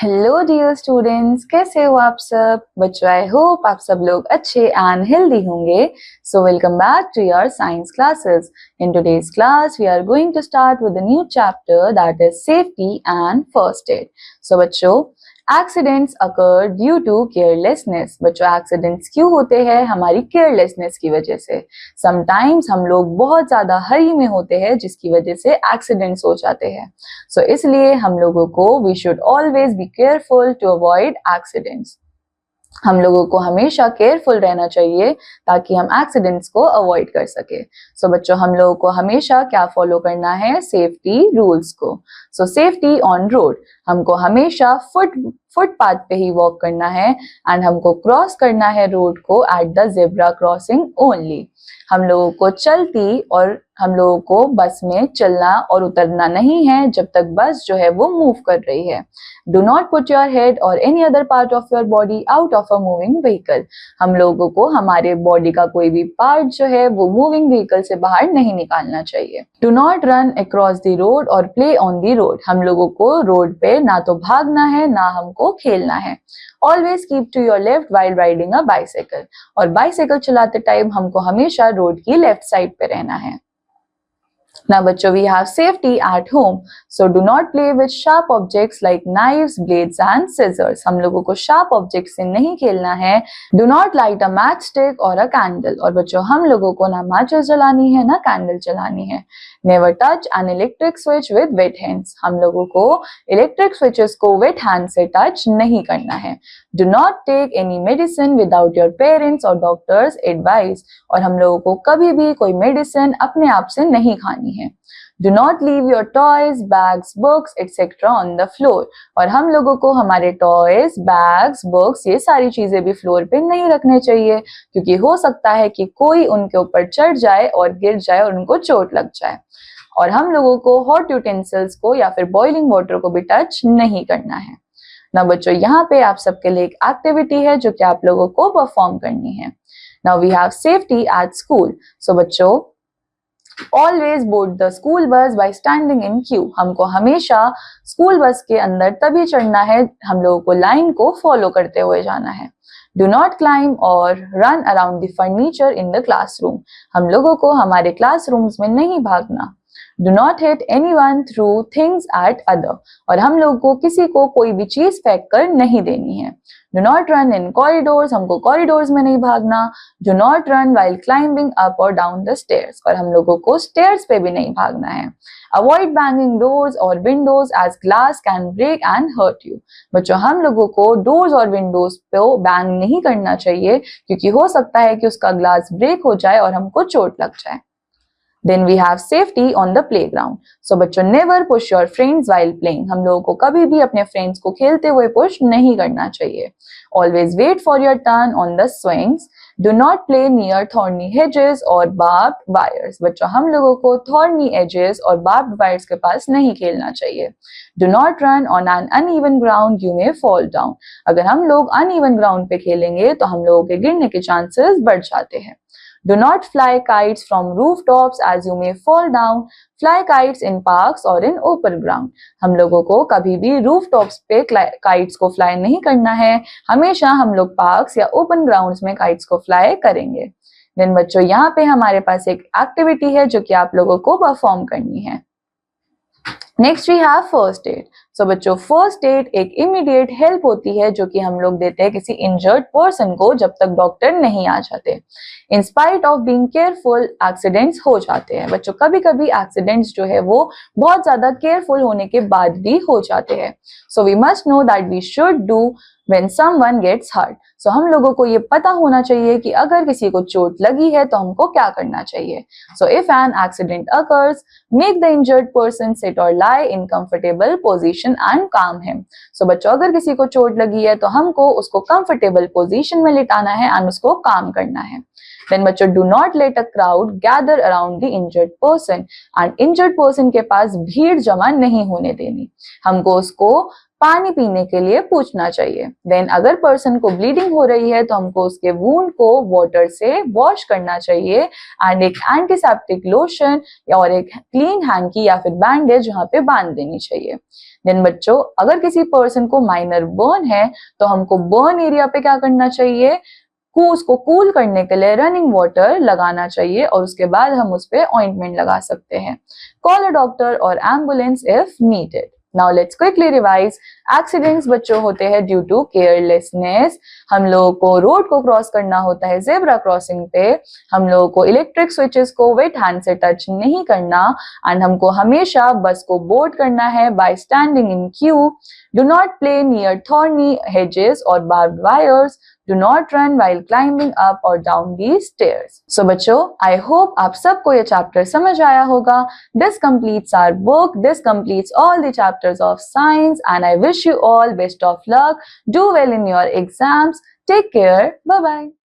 Hello dear students, कैसे हो आप सब बच्चों। आई होप आप सब लोग अच्छे एंड हेल्दी होंगे। So welcome back to your science classes. In today's class we are going to start with a new chapter that is safety and first aid. So बच्चों, accidents occur due to carelessness. बच्चों, accidents क्यों होते हैं? हमारी carelessness की वजह से। Sometimes हम लोग बहुत ज्यादा हरी में होते हैं जिसकी वजह से एक्सीडेंट्स हो जाते हैं। सो इसलिए हम लोगों को we should always be careful to avoid accidents. हम लोगों को हमेशा केयरफुल रहना चाहिए ताकि हम एक्सीडेंट्स को अवॉइड कर सके। सो बच्चों, हम लोगों को हमेशा क्या फॉलो करना है? सेफ्टी रूल्स को। सो सेफ्टी ऑन रोड, हमको हमेशा फुटपाथ पे ही वॉक करना है एंड हमको क्रॉस करना है रोड को at the zebra crossing only. हम लोगों को चलती और हम लोगों को बस में चलना और उतरना नहीं है जब तक बस जो है वो मूव कर रही है। Do not put your head or any other part of your body out of a moving vehicle. हम लोगों को हमारे बॉडी का कोई भी पार्ट जो है वो मूविंग व्हीकल से बाहर नहीं निकालना चाहिए। Do not run across the road और प्ले ऑन द रोड। हम लोगों को रोड पे ना तो भागना है ना हमको खेलना है। Always keep to your left while riding a bicycle. और बाइसाइकिल चलाते टाइम हमको हमेशा रोड की लेफ्ट साइड पे रहना है। Now बच्चों, we have safety at home. So do not play with sharp objects like knives, blades and scissors. हम लोगों को sharp objects से नहीं खेलना है। Do not light a matchstick or a candle. और बच्चों, हम लोगों को ना matches जलानी है ना candle जलानी है। Never touch an electric switch with wet hands. हम लोगों को electric switches को wet hand से touch नहीं करना है। Do not take any medicine without your parents or doctor's advice. और हम लोगों को कभी भी कोई मेडिसिन अपने आप से नहीं खानी है। Do not leave your toys, bags, books, etc. on the floor. और हम लोगों को हमारे टॉयज, बैग्स, बुक्स ये सारी चीजें भी फ्लोर पे नहीं रखने चाहिए क्योंकि हो सकता है कि कोई उनके ऊपर चढ़ जाए और गिर जाए और उनको चोट लग जाए। और हम लोगों को हॉट यूटेंसिल्स को या फिर बॉइलिंग वाटर को भी टच नहीं करना है। ना बच्चों, यहाँ पे आप सबके लिए एक एक्टिविटी है जो कि आप लोगों को परफॉर्म करनी है। Now we have safety at school. So बच्चों, always board the school bus by standing in queue. हमको हमेशा स्कूल बस के अंदर तभी चढ़ना है, हम लोगों को लाइन को फॉलो करते हुए जाना है। डू नॉट क्लाइम और run around the furniture in the classroom. हम लोगों को हमारे क्लासरूम्स में नहीं भागना। Do not hit anyone through things at other. और हम लोगों को किसी को कोई भी चीज फेंक कर नहीं देनी है। Do not run in corridors. हमको कॉरिडोर्स में नहीं भागना। Do not run while climbing up और डाउन द स्टेयर्स। और हम लोगों को स्टेयर्स पे भी नहीं भागना है। अवॉइड बैंगिंग डोर्स और windows as glass can break and hurt you. बच्चों, हम लोगों को डोर्स और विंडोज पे बैंग नहीं करना चाहिए क्योंकि हो सकता है कि उसका ग्लास ब्रेक हो जाए और हमको चोट लग जाए। Then we have safety on the playground. So बच्चों, never push your friends while playing. हम लोगों को कभी भी अपने फ्रेंड्स को खेलते हुए पुश नहीं करना चाहिए। Always wait for your turn on the swings. Do not play near thorny hedges or barbed wires. बच्चों, हम लोगों को thorny edges और barbed wires के पास नहीं खेलना चाहिए। Do not run on an uneven ground. You may fall down. अगर हम लोग uneven ground पे खेलेंगे तो हम लोगों के गिरने के चांसेस बढ़ जाते हैं। Do not fly kites from rooftops as you may fall down. Fly kites in parks or in open ground. हम लोगों को कभी भी rooftops पे kites को fly नहीं करना है। हमेशा हम लोग parks या open grounds में kites को fly करेंगे। Then बच्चों, यहाँ पे हमारे पास एक एक्टिविटी है जो कि आप लोगों को परफॉर्म करनी है। Next we have first aid. So बच्चों, फर्स्ट एड एक इमीडिएट हेल्प होती है जो कि हम लोग देते हैं किसी इंजर्ड पर्सन को जब तक डॉक्टर नहीं आ जाते। In spite of being careful, accidents हो जाते हैं। बच्चों, कभी कभी एक्सीडेंट्स जो है वो बहुत ज्यादा केयरफुल होने के बाद भी हो जाते हैं। So we must know that we should do when someone gets hurt. So हम लोगों को ये पता होना चाहिए कि अगर किसी को चोट लगी है तो हमको क्या करना चाहिए। So if an accident occurs, make the injured person sit or lie in comfortable position and calm him. So बच्चों, अगर किसी को चोट लगी है तो हमको उसको comfortable position में लिटाना है और उसको calm करना है। Then बच्चों, do not let a crowd gather around the injured person. And injured person के पास भीड़ जमा नहीं होने देनी। हमको उसको पानी पीने के लिए पूछना चाहिए। देन अगर पर्सन को ब्लीडिंग हो रही है तो हमको उसके वूंड को वाटर से वॉश करना चाहिए एंड एक एंटीसेप्टिक लोशन और एक क्लीन हैंकी या फिर बैंडेज वहां पे बांध देनी चाहिए। देन बच्चों, अगर किसी पर्सन को माइनर बर्न है तो हमको बर्न एरिया पे क्या करना चाहिए, उसको कूल करने के लिए रनिंग वाटर लगाना चाहिए और उसके बाद हम उस पे ऑइंटमेंट लगा सकते हैं। कॉल अ डॉक्टर और ambulance if needed. Now let's quickly revise. Accidents बच्चों होते हैं ड्यू टू केयरलेसनेस। हम लोगों को रोड को क्रॉस करना होता है जेब्रा क्रॉसिंग पे। हम लोगों को इलेक्ट्रिक स्विचेस को वेट हैंड से टच नहीं करना एंड हमको हमेशा बस को बोर्ड करना है bye standing in Q. Do not play near thorny hedges और barbed wires. Do not run while climbing up or down these stairs. So बच्चों, I hope आप सबको ये चैप्टर समझ आया होगा। This completes our book. This completes all the chapters of science and I wish you all best of luck. Do well in your exams. Take care. Bye bye.